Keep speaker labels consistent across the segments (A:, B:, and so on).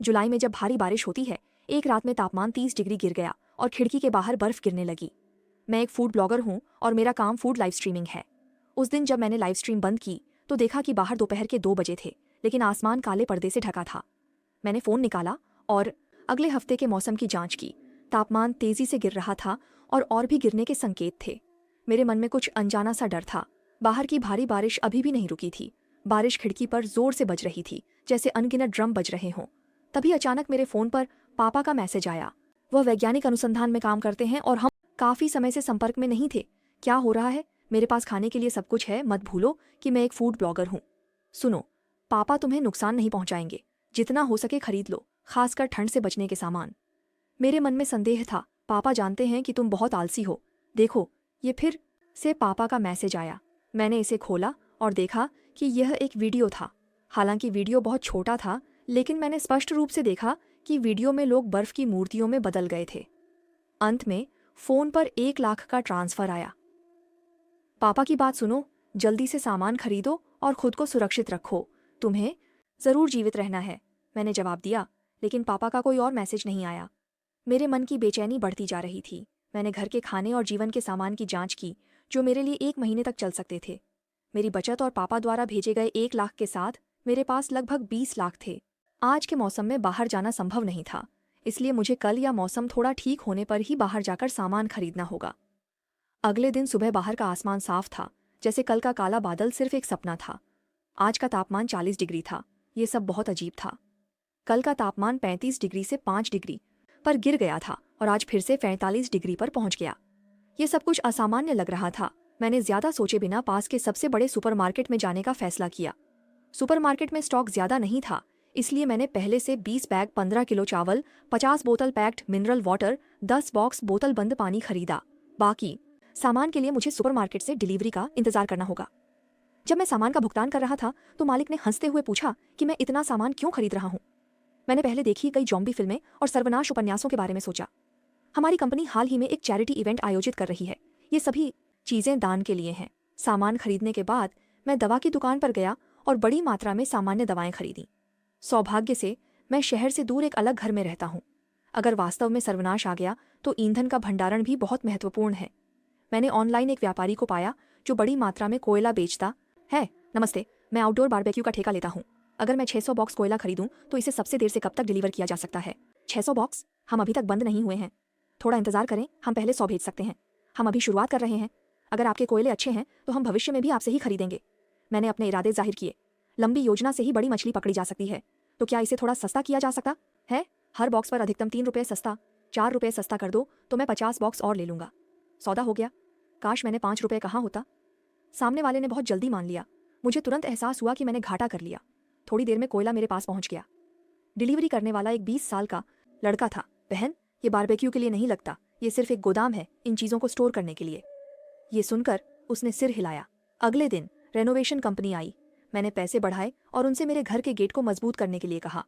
A: जुलाई में जब भारी बारिश होती है, एक रात में तापमान 30 डिग्री गिर गया और खिड़की के बाहर बर्फ गिरने लगी। मैं एक फूड ब्लॉगर हूँ और मेरा काम फूड लाइव स्ट्रीमिंग है। उस दिन जब मैंने लाइव स्ट्रीम बंद की तो देखा कि बाहर दोपहर के 2 बजे थे, लेकिन आसमान काले पर्दे से ढका था। मैंने फ़ोन निकाला और अगले हफ्ते के मौसम की जांच की। तापमान तेज़ी से गिर रहा था और भी गिरने के संकेत थे। मेरे मन में कुछ अनजाना सा डर था। बाहर की भारी बारिश अभी भी नहीं रुकी थी। बारिश खिड़की पर जोर से बज रही थी, जैसे अनगिनत ड्रम बज रहे हों। तभी अचानक मेरे फ़ोन पर पापा का मैसेज आया। वह वैज्ञानिक अनुसंधान में काम करते हैं और हम काफ़ी समय से संपर्क में नहीं थे। क्या हो रहा है? मेरे पास खाने के लिए सब कुछ है, मत भूलो कि मैं एक फूड ब्लॉगर हूँ। सुनो, पापा तुम्हें नुकसान नहीं पहुंचाएंगे, जितना हो सके खरीद लो, खासकर ठंड से बचने के सामान। मेरे मन में संदेह था, पापा जानते हैं कि तुम बहुत आलसी हो। देखो, ये फिर से पापा का मैसेज आया। मैंने इसे खोला और देखा कि यह एक वीडियो था। हालांकि वीडियो बहुत छोटा था, लेकिन मैंने स्पष्ट रूप से देखा कि वीडियो में लोग बर्फ की मूर्तियों में बदल गए थे। अंत में फ़ोन पर 1 लाख का ट्रांसफ़र आया। पापा की बात सुनो, जल्दी से सामान खरीदो और खुद को सुरक्षित रखो, तुम्हें ज़रूर जीवित रहना है। मैंने जवाब दिया, लेकिन पापा का कोई और मैसेज नहीं आया। मेरे मन की बेचैनी बढ़ती जा रही थी। मैंने घर के खाने और जीवन के सामान की जांच की, जो मेरे लिए 1 महीने तक चल सकते थे। मेरी बचत और पापा द्वारा भेजे गए 1 लाख के साथ मेरे पास लगभग 20 लाख थे। आज के मौसम में बाहर जाना संभव नहीं था, इसलिए मुझे कल या मौसम थोड़ा ठीक होने पर ही बाहर जाकर सामान खरीदना होगा। अगले दिन सुबह बाहर का आसमान साफ था, जैसे कल का काला बादल सिर्फ एक सपना था। आज का तापमान 40 डिग्री था। ये सब बहुत अजीब था। कल का तापमान 35 डिग्री से 5 डिग्री पर गिर गया था और आज फिर से 45 डिग्री पर पहुंच गया। ये सब कुछ असामान्य लग रहा था। मैंने ज्यादा सोचे बिना पास के सबसे बड़े सुपरमार्केट में जाने का फैसला किया। सुपरमार्केट में स्टॉक ज्यादा नहीं था, इसलिए मैंने पहले से 20 बैग 15 किलो चावल, 50 बोतल पैक्ड मिनरल वाटर, 10 बॉक्स बोतल बंद पानी खरीदा। बाकी सामान के लिए मुझे सुपरमार्केट से डिलीवरी का इंतजार करना होगा। जब मैं सामान का भुगतान कर रहा था तो मालिक ने हंसते हुए पूछा कि मैं इतना सामान क्यों खरीद रहा हूँ। मैंने पहले देखी कई जॉम्बी फिल्में और सर्वनाश उपन्यासों के बारे में सोचा। हमारी कंपनी हाल ही में एक चैरिटी इवेंट आयोजित कर रही है। ये सभी चीज़ें दान के लिए हैं। सामान खरीदने के बाद मैं दवा की दुकान पर गया और बड़ी मात्रा में सामान्य दवाएं खरीदी। सौभाग्य से मैं शहर से दूर एक अलग घर में रहता हूँ। अगर वास्तव में सर्वनाश आ गया तो ईंधन का भंडारण भी बहुत महत्वपूर्ण है। मैंने ऑनलाइन एक व्यापारी को पाया जो बड़ी मात्रा में कोयला बेचता है। नमस्ते, मैं आउटडोर बारबेक्यू का ठेका लेता हूँ। अगर मैं 600 बॉक्स कोयला खरीदूं तो इसे सबसे देर से कब तक डिलीवर किया जा सकता है? 600 बॉक्स? हम अभी तक बंद नहीं हुए हैं। थोड़ा इंतजार करें, हम पहले 100 भेज सकते हैं। हम अभी शुरुआत कर रहे हैं। अगर आपके कोयले अच्छे हैं तो हम भविष्य में भी आपसे ही खरीदेंगे। मैंने अपने इरादे जाहिर किए। लंबी योजना से ही बड़ी मछली पकड़ी जा सकती है, तो क्या इसे थोड़ा सस्ता किया जा सकता है? हर बॉक्स पर अधिकतम 3 रुपये सस्ता, 4 रुपये सस्ता कर दो तो मैं 50 बॉक्स और ले लूँगा। सौदा हो गया। काश मैंने 5 रुपये कहा होता। सामने वाले ने बहुत जल्दी मान लिया। मुझे तुरंत एहसास हुआ कि मैंने घाटा कर लिया। थोड़ी देर में कोयला मेरे पास पहुंच गया। डिलीवरी करने वाला एक 20 साल का लड़का था। बहन, ये बारबेक्यू के लिए नहीं लगता, ये सिर्फ एक गोदाम है इन चीज़ों को स्टोर करने के लिए। ये सुनकर उसने सिर हिलाया। अगले दिन रेनोवेशन कंपनी आई। मैंने पैसे बढ़ाए और उनसे मेरे घर के गेट को मजबूत करने के लिए कहा।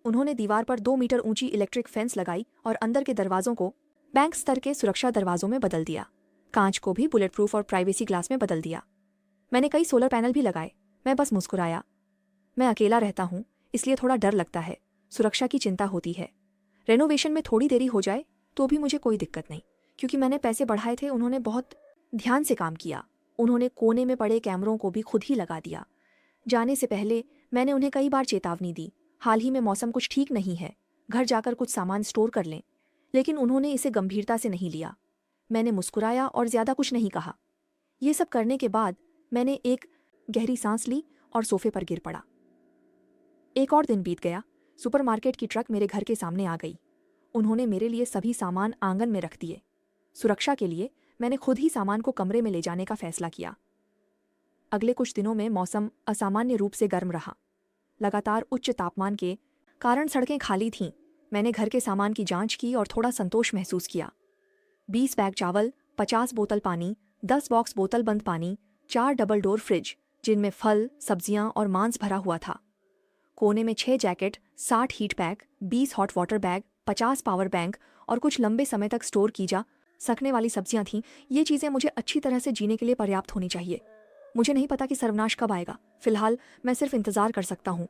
A: उन्होंने दीवार पर 2 मीटर ऊंची इलेक्ट्रिक फेंस लगाई और अंदर के दरवाजों को बैंक स्तर के सुरक्षा दरवाजों में बदल दिया। कांच को भी बुलेट प्रूफ और प्राइवेसी ग्लास में बदल दिया। मैंने कई सोलर पैनल भी लगाए। मैं बस मुस्कुराया। मैं अकेला रहता हूँ, इसलिए थोड़ा डर लगता है, सुरक्षा की चिंता होती है। रेनोवेशन में थोड़ी देरी हो जाए तो भी मुझे कोई दिक्कत नहीं, क्योंकि मैंने पैसे बढ़ाए थे। उन्होंने बहुत ध्यान से काम किया। उन्होंने कोने में पड़े कैमरों को भी खुद ही लगा दिया। जाने से पहले मैंने उन्हें कई बार चेतावनी दी, हाल ही में मौसम कुछ ठीक नहीं है, घर जाकर कुछ सामान स्टोर कर लें, लेकिन उन्होंने इसे गंभीरता से नहीं लिया। मैंने मुस्कुराया और ज़्यादा कुछ नहीं कहा। ये सब करने के बाद मैंने एक गहरी सांस ली और सोफे पर गिर पड़ा। एक और दिन बीत गया। सुपरमार्केट की ट्रक मेरे घर के सामने आ गई। उन्होंने मेरे लिए सभी सामान आंगन में रख दिए। सुरक्षा के लिए मैंने खुद ही सामान को कमरे में ले जाने का फैसला किया। अगले कुछ दिनों में मौसम असामान्य रूप से गर्म रहा। लगातार उच्च तापमान के कारण सड़कें खाली थीं। मैंने घर के सामान की जांच की और थोड़ा संतोष महसूस किया। 20 बैग चावल, 50 बोतल पानी, 10 बॉक्स बोतल बंद पानी, 4 डबल डोर फ्रिज जिनमें फल, सब्जियां और मांस भरा हुआ था। कोने में 6 jacket, 60 heat pack, 20 hot water bag, 50 power bank और कुछ लंबे समय तक स्टोर की जा सकने वाली सब्जियां थीं। ये चीज़ें मुझे अच्छी तरह से जीने के लिए पर्याप्त होनी चाहिए। मुझे नहीं पता कि सर्वनाश कब आएगा। फिलहाल मैं सिर्फ इंतज़ार कर सकता हूँ।